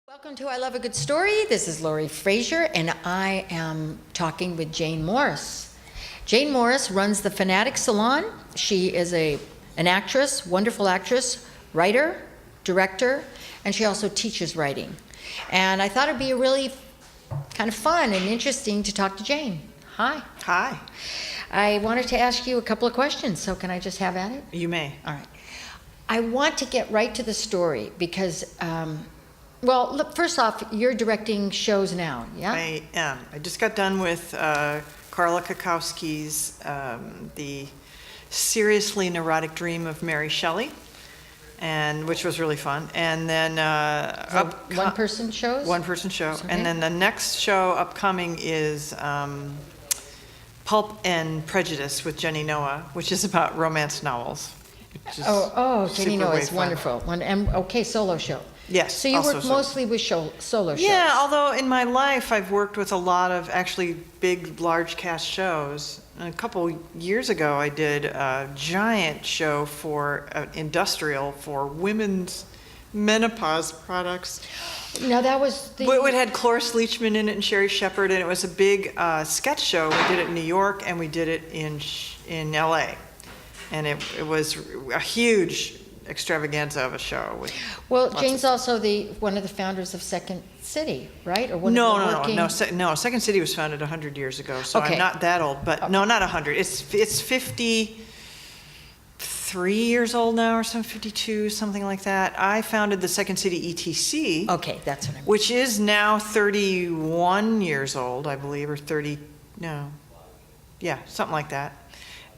Welcome to I Love a Good Story. This is Lauri Fraser, and I am talking with Jane Morris. Jane Morris runs the Fanatic Salon. She is an actress, wonderful actress, writer, director, and she also teaches writing. And I thought it'd be really kind of fun and interesting to talk to Jane. Hi. Hi. I wanted to ask you a couple of questions, so can I just have at it? You may. All right. I want to get right to the story because well, look, first off, you're directing shows now, yeah? I am. I just got done with Karla Kakowski's The Seriously Neurotic Dream of Mary Shelley, and which was really fun. And then one-person shows? One-person show. Okay. And then the next show upcoming is Pulp and Prejudice with Jenny Noah, which is about romance novels. Jenny Noah is fun. wonderful. Okay, solo show. Yes. So you work mostly with solo shows? Yeah, although in my life I've worked with a lot of actually big, large cast shows. And a couple years ago I did a giant show for industrial for women's menopause products. Now that was the... It had Cloris Leachman in it and Sherry Shepard, and it was a big sketch show. We did it in New York and we did it in LA. And it was a huge extravaganza of a show. Well, Jane's also one of the founders of Second City, right? Or No. Second City was founded 100 years ago, so Okay. I'm not that old. But no, not 100. It's 53 years old now, or something, 52, something like that. I founded the Second City ETC. Okay, that's what I mean. Which is now 31 years old, I believe, or 30. No, yeah, something like that.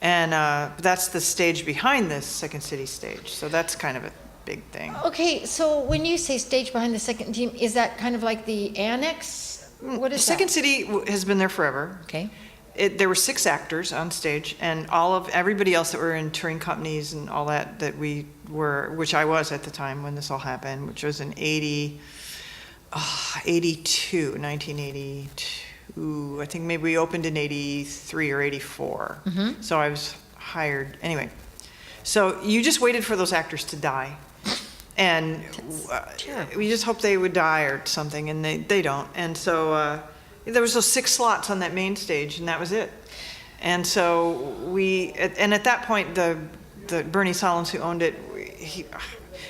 And that's the stage behind this Second City stage. So that's kind of a big thing. Okay, so when you say stage behind the second team, is that kind of like the annex? What is Second that? City has been there forever. Okay. There were 6 actors on stage, and everybody else that were in touring companies and all that we were, which I was at the time when this all happened, which was in 1982. I think maybe we opened in 83 or 84. Mm-hmm. So I was hired. Anyway, so you just waited for those actors to die. And we just hoped they would die or something, and they don't. And so there was those 6 slots on that main stage, and that was it. And so at that point, the Bernie Solins, who owned it,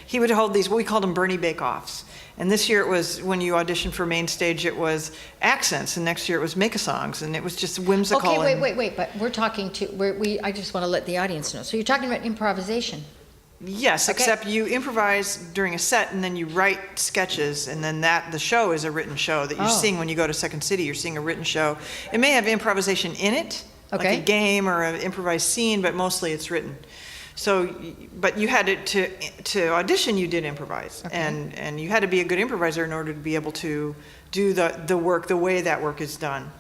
he would hold these, we called them Bernie Bake-Offs. And this year it was, when you auditioned for main stage, it was accents, and next year it was make-a-songs, and it was just whimsical. Okay, wait, but we're talking I just want to let the audience know. So you're talking about improvisation. Yes, Okay. except you improvise during a set, and then you write sketches, and then the show is a written show that you're seeing when you go to Second City. You're seeing a written show. It may have improvisation in it, like a game or an improvised scene, but mostly it's written. So, but you had to audition, you did improvise. Okay. And you had to be a good improviser in order to be able to do the work the way that work is done.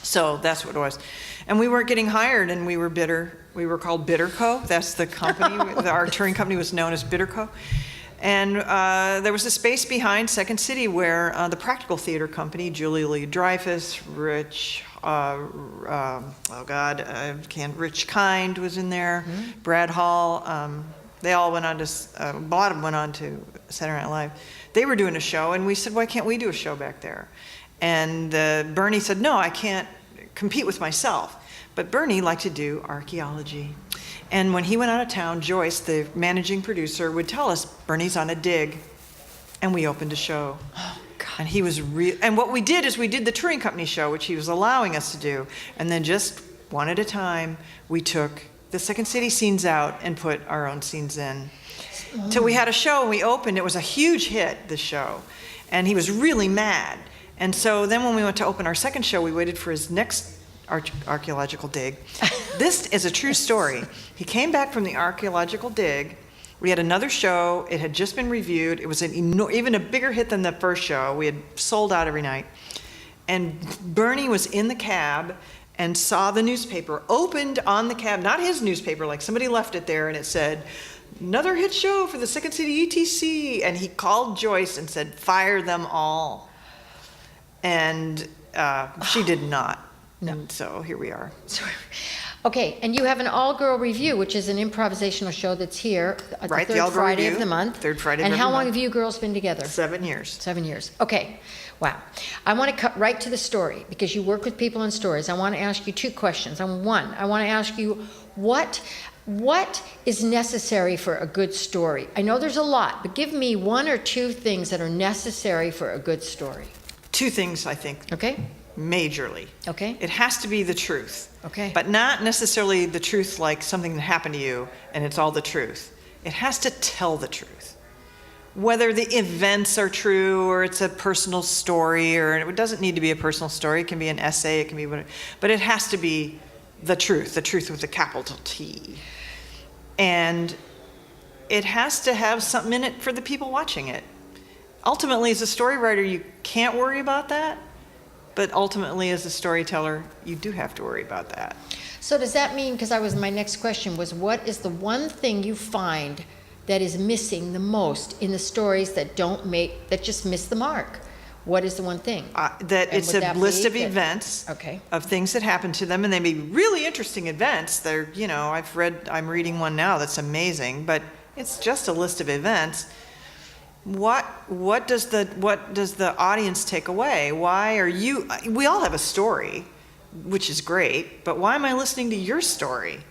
So that's what it was. And we weren't getting hired, and we were bitter. We were called Bitterco. That's the company. Our touring company was known as Bitterco. And there was a space behind Second City where the Practical Theater Company, Julie Lee-Dreyfus, Rich Kind was in there, Mm-hmm. Brad Hall. They all went on to, a lot of them went on to Saturday Night Live. They were doing a show, and we said, why can't we do a show back there? And Bernie said, no, I can't compete with myself. But Bernie liked to do archaeology. And when he went out of town, Joyce, the managing producer, would tell us, Bernie's on a dig. And we opened a show. Oh, God. And he was and what we did is we did the touring company show, which he was allowing us to do. And then just one at a time, we took the Second City scenes out and put our own scenes in. Till we had a show and we opened. It was a huge hit, the show. And he was really mad. And so then when we went to open our second show, we waited for his next archaeological dig. This is a true story. He came back from the archaeological dig. We had another show. It had just been reviewed. It was even a bigger hit than the first show. We had sold out every night. And Bernie was in the cab and saw the newspaper opened on the cab, not his newspaper, like somebody left it there, and it said, another hit show for the Second City ETC. And he called Joyce and said, fire them all. And she did not. No. And so here we are. Okay, and you have an all-girl review, which is an improvisational show that's here Right, the the third all-girl Friday of review, the month. third Friday of And every how long month. have you girls been together? 7 years. 7 years. Okay. Wow. I want to cut right to the story because you work with people in stories. I want to ask you 2 questions. One, I want to ask you what is necessary for a good story? I know there's a lot, but give me 1 or 2 things that are necessary for a good story. 2 things, I think, Okay? majorly. Okay? It has to be the truth. Okay. But not necessarily the truth like something that happened to you and it's all the truth. It has to tell the truth. Whether the events are true or it's a personal story, or it doesn't need to be a personal story, it can be an essay, it can be whatever, but it has to be the truth with a capital T. And it has to have something in it for the people watching it. Ultimately, as a story writer, you can't worry about that, but ultimately, as a storyteller, you do have to worry about that. So does that mean, because my next question was, what is the one thing you find that is missing the most in the stories that just miss the mark? What is the one thing? That And it's would a that list be of that- events, Okay. of things that happen to them, and they may be really interesting events. They're, I'm reading one now that's amazing, but it's just a list of events. What does the audience take away? We all have a story, which is great, but why am I listening to your story?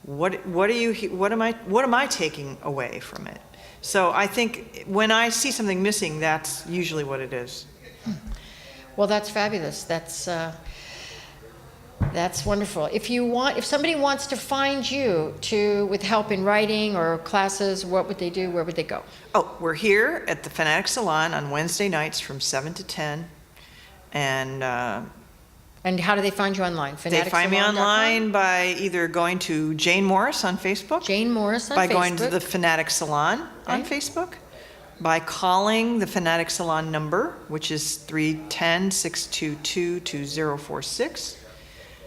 What am I taking away from it? So I think when I see something missing, that's usually what it is. Well, that's fabulous. That's wonderful. If somebody wants to find you with help in writing or classes, what would they do? Where would they go? Oh, we're here at the Fanatic Salon on Wednesday nights from 7 to 10. And And how do they find you online? they find me FanaticSalon.com? online by either going to Jane Morris on Facebook, Jane Morris on by Facebook. going to the Fanatic Salon on Okay. Facebook, by calling the Fanatic Salon number, which is 310-622-2046.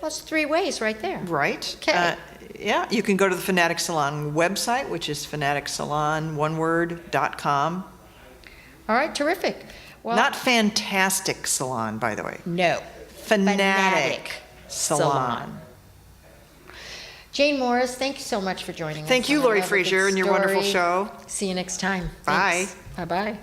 Well, it's 3 ways right there. Right. Okay. Yeah, you can go to the Fanatic Salon website, which is fanaticsalon.com. All right, terrific. Well, Not Fantastic Salon, by the way. no. Fanatic Salon. Salon. Jane Morris, thank you so much for joining us. Thank you, on Lauri Another Good Fraser, and your wonderful Story. show. See you next time. Bye. Thanks. Bye-bye.